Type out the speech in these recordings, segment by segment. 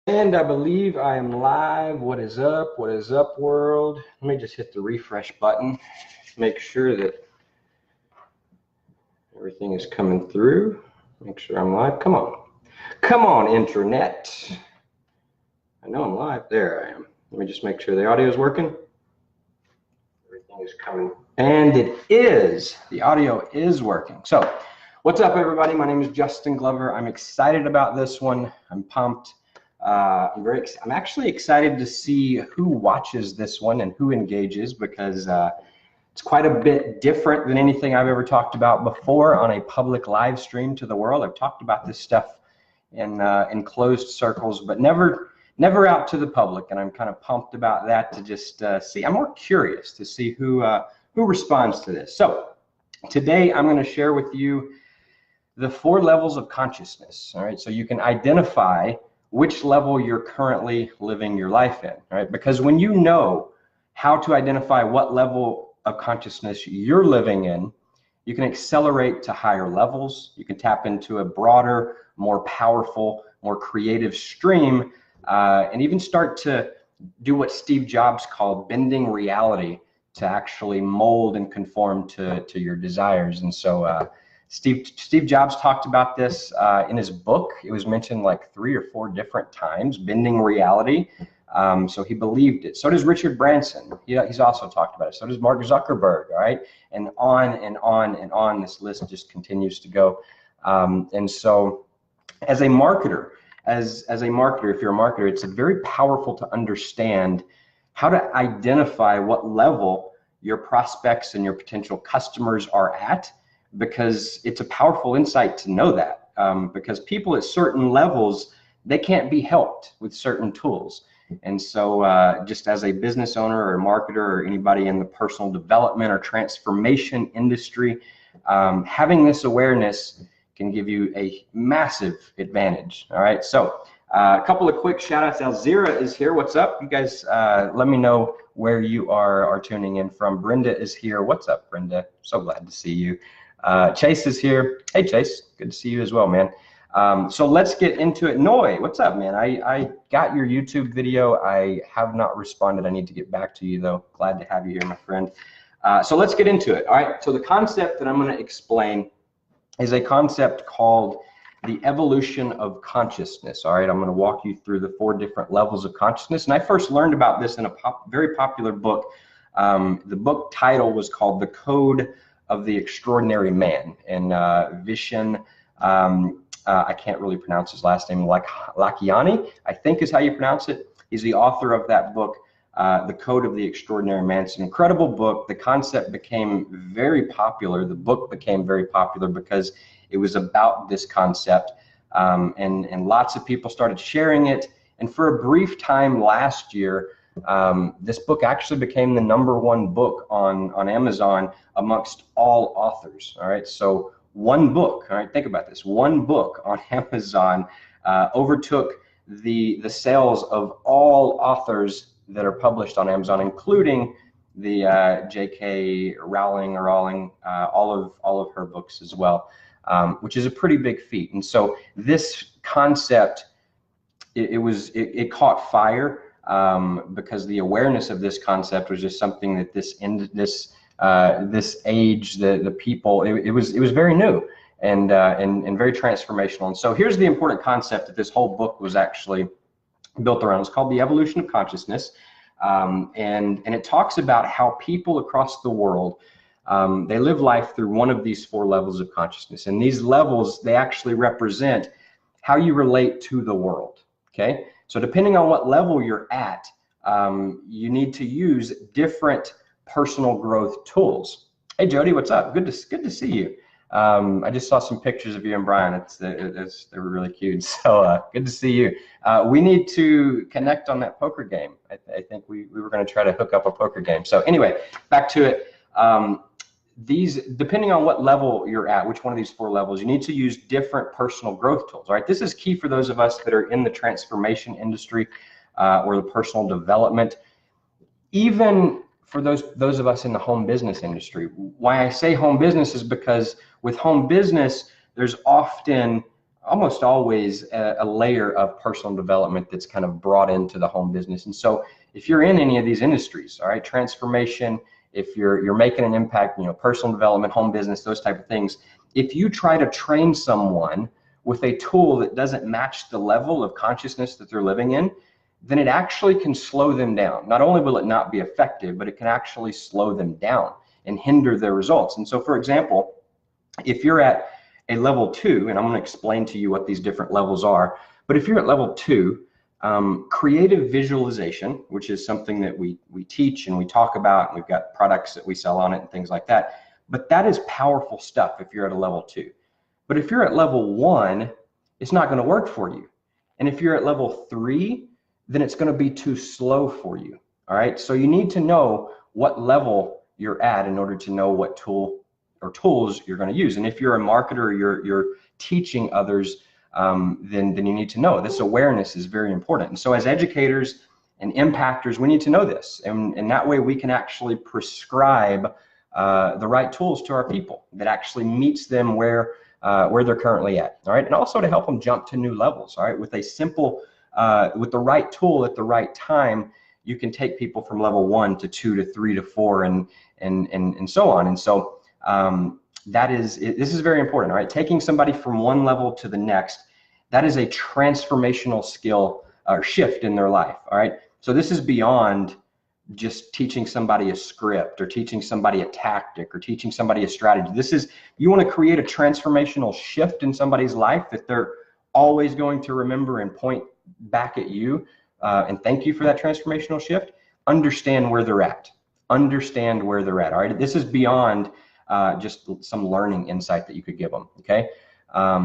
And I believe I am live. What is up? What is up, world? Let me just hit the refresh button. Make sure that everything is coming through. Make sure I'm live. Come on. Come on, internet. I know I'm live. There I am. Let me just make sure the audio is working. Everything is coming. And it is. The audio is working. So, what's up, everybody? My name is Justin Glover. I'm excited about this one. I'm pumped. I'm actually excited to see who watches this one and who engages, because it's quite a bit different than anything I've ever talked about before on a public live stream to the world. I've talked about this stuff in closed circles, but never out to the public, and I'm kind of pumped about that to just see. I'm more curious to see who responds to this. So today I'm going to share with you the 4 levels of consciousness. All right, so you can identify which level you're currently living your life in, right? Because when you know how to identify what level of consciousness you're living in, you can accelerate to higher levels. You can tap into a broader, more powerful, more creative stream, and even start to do what Steve Jobs called bending reality to actually mold and conform to your desires. And so Steve Jobs talked about this in his book. It was mentioned like 3 or 4 different times, bending reality. So he believed it. So does Richard Branson. He's also talked about it. So does Mark Zuckerberg, all right? And on and on and on. This list just continues to go. And so as a marketer, if you're a marketer, it's very powerful to understand how to identify what level your prospects and your potential customers are at, because it's a powerful insight to know that, because people at certain levels, they can't be helped with certain tools. And so just as a business owner or a marketer or anybody in the personal development or transformation industry, having this awareness can give you a massive advantage. All right, so a couple of quick shout outs. Alzira is here. What's up? You guys let me know where you are tuning in from. Brenda is here. What's up, Brenda? So glad to see you. Chase is here. Hey, Chase, good to see you as well, man. So let's get into it. Noi, what's up, man? I got your YouTube video. I have not responded. I need to get back to you, though. Glad to have you here, my friend. So let's get into it. All right, so the concept that I'm going to explain is a concept called the evolution of consciousness. All right, I'm going to walk you through the 4 different levels of consciousness. And I first learned about this in a very popular book. The book title was called The Code of the Extraordinary Man, and Vishen, I can't really pronounce his last name, Lakhiani, I think is how you pronounce it. He's the author of that book, The Code of the Extraordinary Man. It's an incredible book. The concept became very popular. The book became very popular because it was about this concept, and lots of people started sharing it. And for a brief time last year, this book actually became the #1 book on Amazon amongst all authors. All right, so one book, all right, think about this, one book on Amazon overtook the sales of all authors that are published on Amazon, including the J.K. Rowling all of her books as well, which is a pretty big feat. And so this concept, it caught fire, because the awareness of this concept was just something that this age, the people, it was very new and very transformational. And so here's the important concept that this whole book was actually built around. It's called The Evolution of Consciousness, and it talks about how people across the world, they live life through one of these 4 levels of consciousness. And these levels, they actually represent how you relate to the world. Okay, so depending on what level you're at, you need to use different personal growth tools. Hey Jody, what's up? Good to see you. I just saw some pictures of you and Brian. They were really cute. So good to see you. We need to connect on that poker game. I think we were going to try to hook up a poker game. So anyway, back to it. These, depending on what level you're at, which one of these 4 levels, you need to use different personal growth tools. All right, this is key for those of us that are in the transformation industry or the personal development. Even for those of us in the home business industry. Why I say home business is because with home business, there's often almost always a layer of personal development that's kind of brought into the home business. And so if you're in any of these industries, all right, transformation, if you're making an impact, personal development, home business, those type of things, if you try to train someone with a tool that doesn't match the level of consciousness that they're living in, then it actually can slow them down. Not only will it not be effective, but it can actually slow them down and hinder their results. And so, for example, if you're at a level 2, and I'm going to explain to you what these different levels are, but if you're at level 2, creative visualization, which is something that we teach and we talk about, and we've got products that we sell on it and things like that, but that is powerful stuff if you're at a level 2. But if you're at level 1, it's not going to work for you. And if you're at level 3, then it's going to be too slow for you. All right. So you need to know what level you're at in order to know what tool or tools you're going to use. And if you're a marketer, you're teaching others, then you need to know. This awareness is very important. And so as educators and impactors, we need to know this. And that way we can actually prescribe the right tools to our people that actually meets them where they're currently at. All right. And also to help them jump to new levels. All right. With a simple, with the right tool at the right time, you can take people from level 1 to 2 to 3 to 4 and so on. And so this is very important. All right. Taking somebody from one level to the next, that is a transformational skill or shift in their life. All right. So this is beyond just teaching somebody a script or teaching somebody a tactic or teaching somebody a strategy. This is, you want to create a transformational shift in somebody's life that they're always going to remember and point back at you and thank you for that transformational shift. Understand where they're at. Understand where they're at. All right. This is beyond just some learning insight that you could give them. Okay.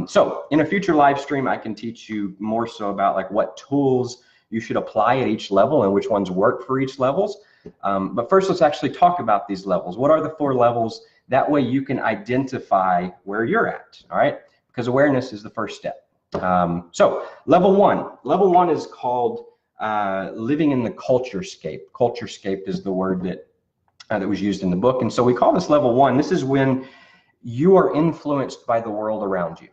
So in a future live stream, I can teach you more so about like what tools you should apply at each level and which ones work for each levels. But first, let's actually talk about these levels. What are the 4 levels? That way you can identify where you're at. All right. Because awareness is the first step. So level 1 is called living in the culturescape. Culturescape is the word that was used in the book. And so we call this level 1. This is when you are influenced by the world around you.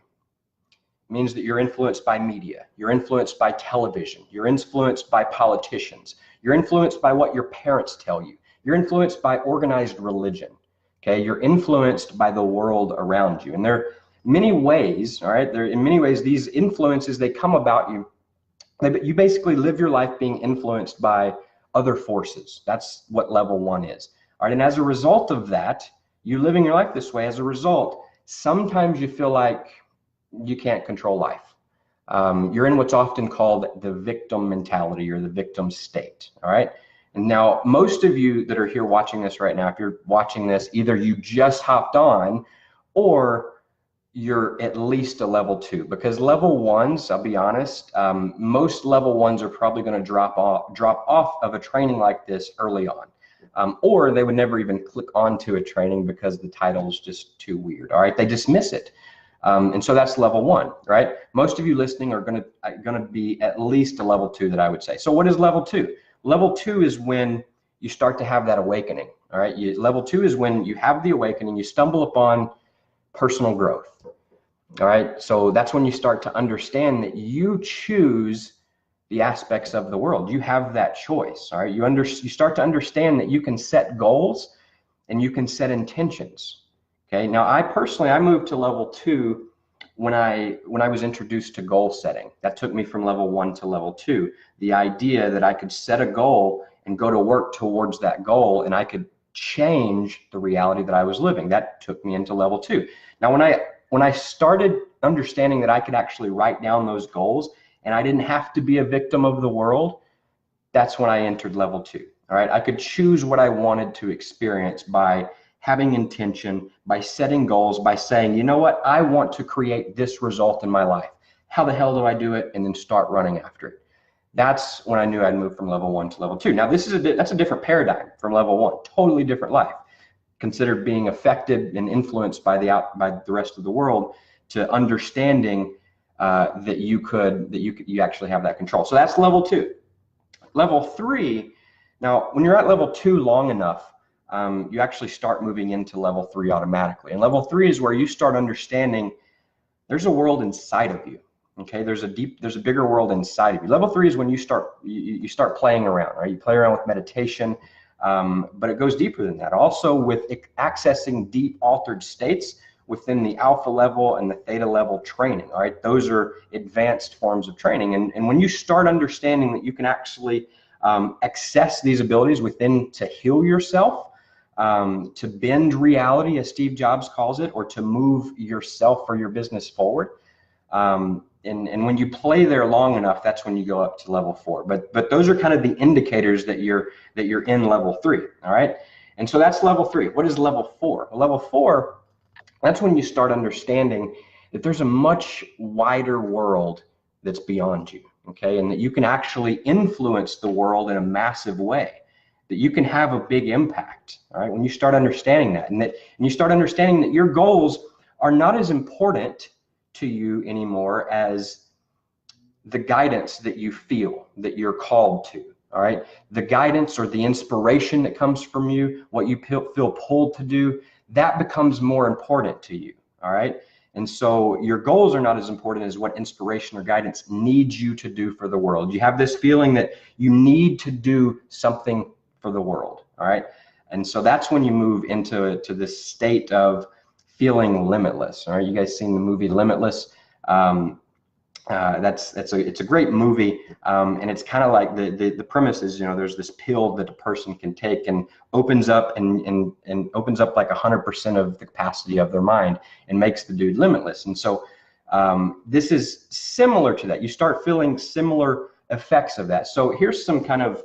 It means that you're influenced by media. You're influenced by television. You're influenced by politicians. You're influenced by what your parents tell you. You're influenced by organized religion. Okay. You're influenced by the world around you. And there are many ways, all right, in many ways, these influences, they come about you. You basically live your life being influenced by other forces. That's what level 1 is. All right. And as a result of that, you living your life this way, as a result, sometimes you feel like you can't control life. You're in what's often called the victim mentality or the victim state. All right. And now most of you that are here watching this right now, if you're watching this, either you just hopped on or you're at least a level 2, because level 1s, I'll be honest, most level 1s are probably going to drop off of a training like this early on. Or they would never even click onto a training because the title is just too weird. All right. They dismiss it. And so that's level 1, right? Most of you listening are going to be at least a level 2 that I would say. So what is level 2? Level 2 is when you start to have that awakening. All right. Level 2 is when you have the awakening, you stumble upon personal growth. All right. So that's when you start to understand that you choose the aspects of the world. You have that choice. All right. You start to understand that you can set goals and you can set intentions. Okay. Now, I moved to level 2 when I was introduced to goal setting. That took me from level 1 to level 2. The idea that I could set a goal and go to work towards that goal, and I could change the reality that I was living. That took me into level 2. Now, when I started understanding that I could actually write down those goals and I didn't have to be a victim of the world, that's when I entered level 2. All right. I could choose what I wanted to experience by having intention, by setting goals, by saying, you know what, I want to create this result in my life. How the hell do I do it? And then start running after it. That's when I knew I'd move from level 1 to level 2. Now, that's a different paradigm from level 1, totally different life. Considered being affected and influenced by the rest of the world to understanding that you actually have that control. So that's level 2. Level 3. Now, when you're at level 2 long enough, you actually start moving into level 3 automatically. And level 3 is where you start understanding there's a world inside of you. Okay, there's a bigger world inside of you. Level 3 is when you start playing around, right? You play around with meditation, but it goes deeper than that. Also with accessing deep altered states within the alpha level and the theta level training. All right, those are advanced forms of training. And when you start understanding that you can actually access these abilities within to heal yourself, to bend reality, as Steve Jobs calls it, or to move yourself or your business forward. And when you play there long enough, that's when you go up to level 4. But those are kind of the indicators that you're in level 3. All right, and so that's level 3. What is level 4? Well, level 4, that's when you start understanding that there's a much wider world that's beyond you. Okay, and that you can actually influence the world in a massive way, that you can have a big impact. All right, when you start understanding that, and you start understanding that your goals are not as important to you anymore as the guidance that you feel that you're called to. All right, the guidance or the inspiration that comes from you, what you feel pulled to do, that becomes more important to you. All right, and so your goals are not as important as what inspiration or guidance needs you to do for the world. You have this feeling that you need to do something for the world. All right, and so that's when you move into this state of feeling limitless. All right, you guys seen the movie Limitless? It's a great movie, and it's kind of like the premise is, you know, there's this pill that a person can take and opens up and opens up like 100% of the capacity of their mind and makes the dude limitless. And so this is similar to that. You start feeling similar effects of that. So here's some kind of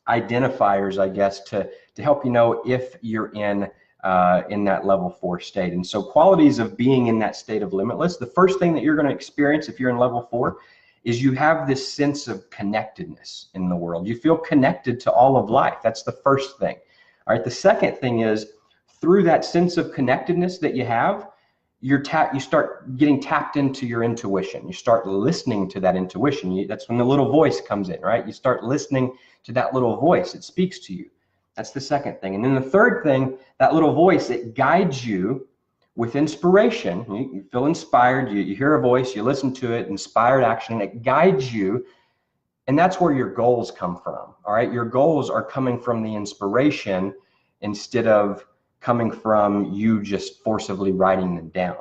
identifiers, I guess, to help you know if you're in that level 4 state. And so qualities of being in that state of limitless, the first thing that you're going to experience if you're in level 4 is you have this sense of connectedness in the world. You feel connected to all of life. That's the first thing. All right, the second thing is, through that sense of connectedness that you have, you start getting tapped into your intuition. You start listening to that intuition. That's when the little voice comes in, right? You start listening to that little voice. It speaks to you. That's the second thing. And then the third thing, that little voice, it guides you with inspiration. You feel inspired, you hear a voice, you listen to it, inspired action, and it guides you. And that's where your goals come from. All right, your goals are coming from the inspiration instead of coming from you just forcibly writing them down.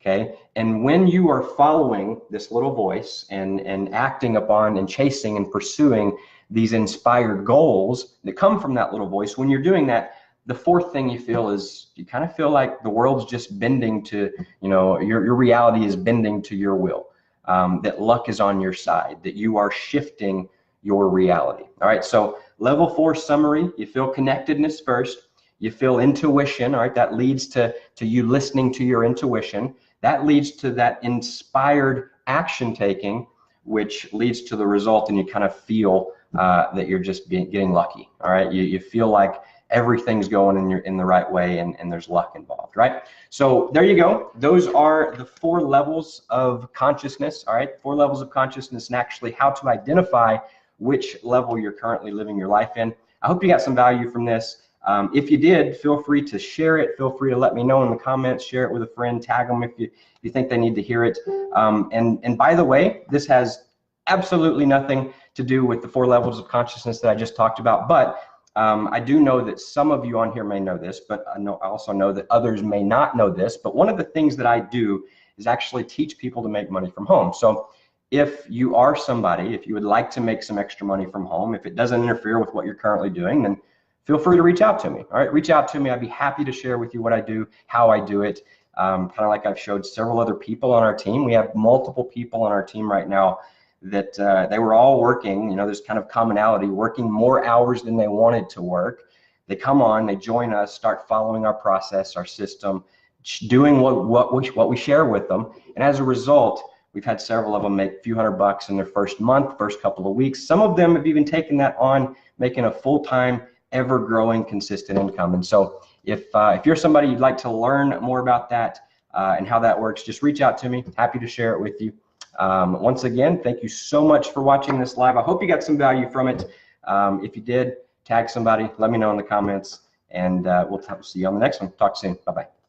Okay, and when you are following this little voice and acting upon and chasing and pursuing these inspired goals that come from that little voice, when you're doing that, the fourth thing you feel is you kind of feel like the world's just bending to, you know, your reality is bending to your will, that luck is on your side, that you are shifting your reality. All right, so level 4 summary, you feel connectedness first, you feel intuition. All right, that leads to you listening to your intuition. That leads to that inspired action taking, which leads to the result, and you kind of feel that you're just getting lucky. All right, you feel like everything's going in the right way, and there's luck involved, right? So there you go. Those are the 4 levels of consciousness. All right, 4 levels of consciousness, and actually how to identify which level you're currently living your life in. I hope you got some value from this. If you did, feel free to share it. Feel free to let me know in the comments. Share it with a friend. Tag them if you think they need to hear it. And by the way, this has absolutely nothing to do with the 4 levels of consciousness that I just talked about. But I do know that some of you on here may know this, but I also know that others may not know this. But one of the things that I do is actually teach people to make money from home. So if you are somebody, if you would like to make some extra money from home, if it doesn't interfere with what you're currently doing, then feel free to reach out to me. All right, reach out to me. I'd be happy to share with you what I do, how I do it. Kind of like I've showed several other people on our team. We have multiple people on our team right now that they were all working, you know, there's kind of commonality, working more hours than they wanted to work. They come on, they join us, start following our process, our system, doing what we share with them. And as a result, we've had several of them make a few $100 in their first month, first couple of weeks. Some of them have even taken that on, making a full-time, ever-growing, consistent income. And so if you're somebody you'd like to learn more about that and how that works, just reach out to me. Happy to share it with you. Once again, thank you so much for watching this live. I hope you got some value from it. If you did, tag somebody, let me know in the comments, and we'll see you on the next one. Talk soon. Bye-bye.